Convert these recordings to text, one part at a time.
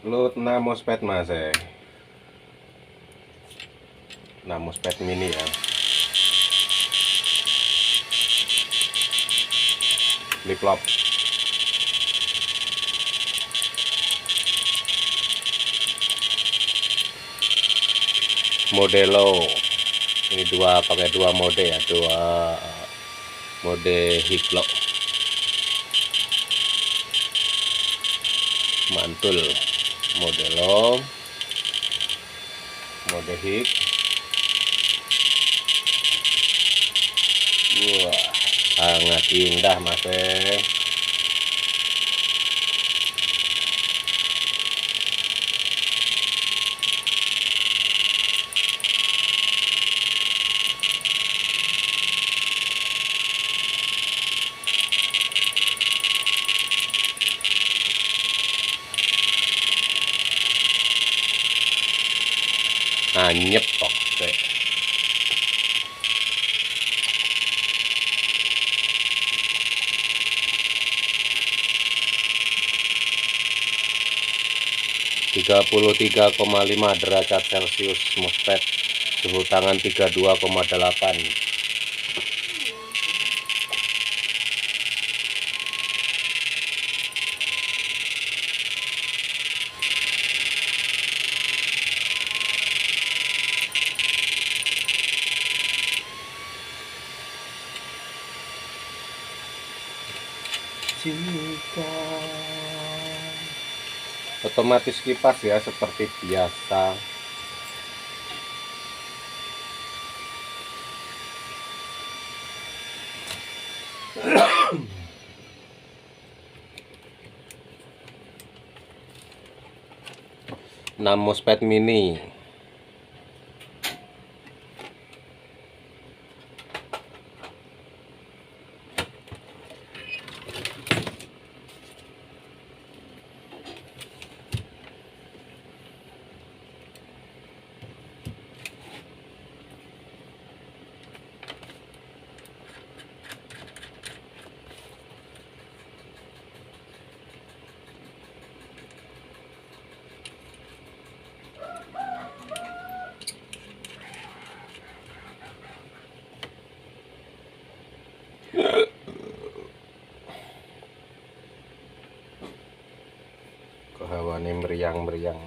Lu MOSFET mas MOSFET mini ya, flip flop. Modelo ini pakai dua mode ya, dua mode higlock mantul, Modelo mode hig. Wah, sangat indah mas. Anyep kok. 33,5 derajat Celcius MOSFET, suhu tangan 32,8. Otomatis kipas ya, seperti biasa. MOSFET mini. Kehawane meriang-meriang.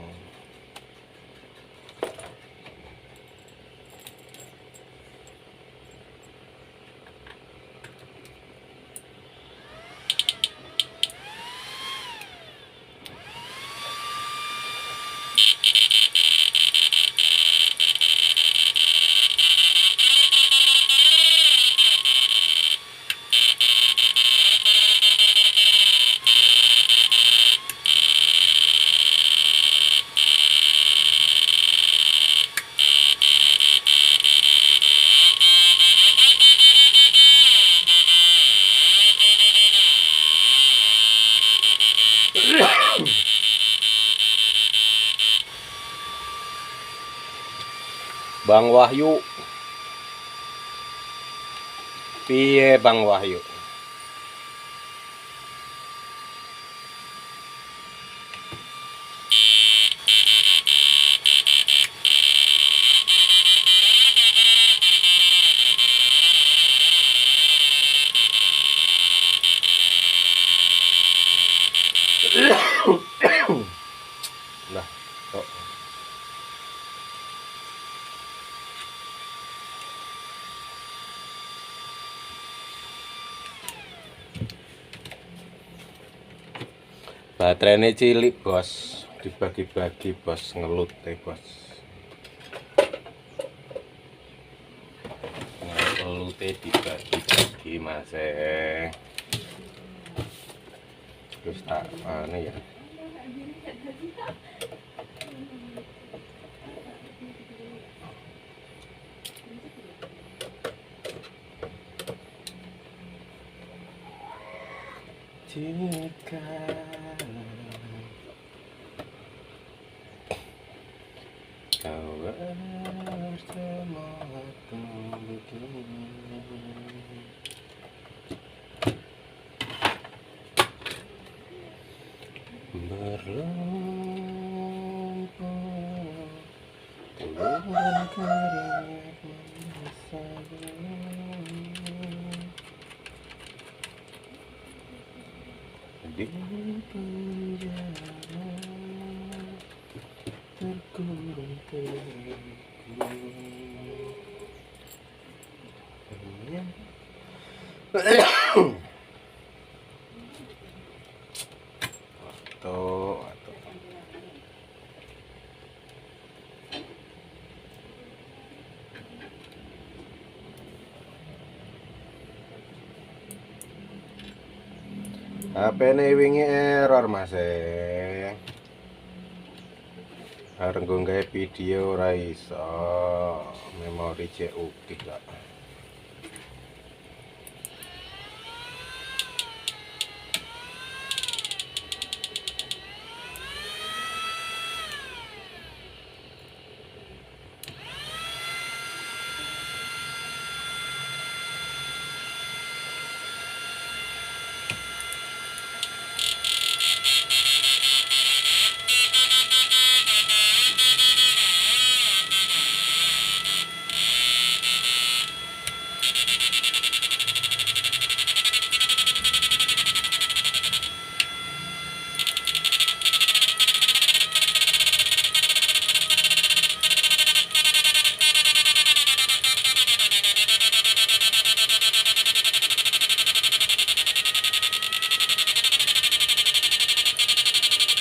Bang Wahyu, piye Bang Wahyu? Nah, kok baterainya cilik bos, dibagi-bagi bos, ngelut bos, ngelutnya dibagi-bagi mas. Terus tak ya. Jika di penjara terkurung atau HP ini wingi error mas areng nggawe video ora iso memori CUK gak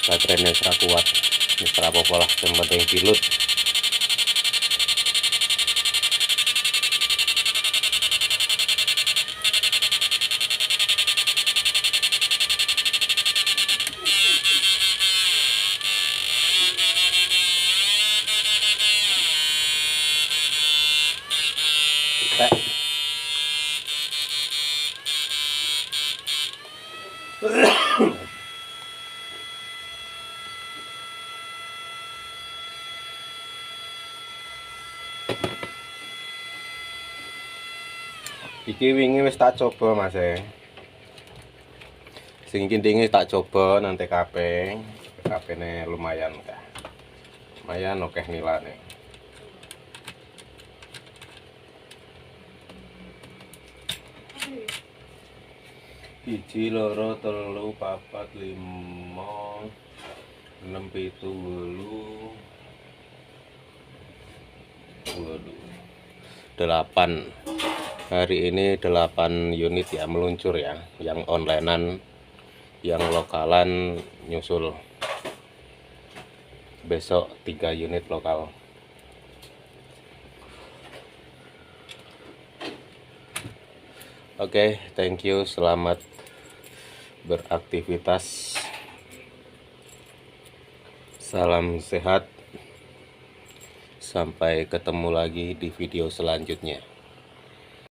baterainya serah kuat serah apa lah yang penting pilut iki wingi wis tak coba mas sing iki tak coba nanti KP ne lumayan oke nilane siji loro telu papat limo 6 7 8 hari ini 8 unit ya meluncur ya, yang onlinean, yang lokalan nyusul besok 3 unit lokal. Oke, thank you, selamat beraktivitas, salam sehat, sampai ketemu lagi di video selanjutnya.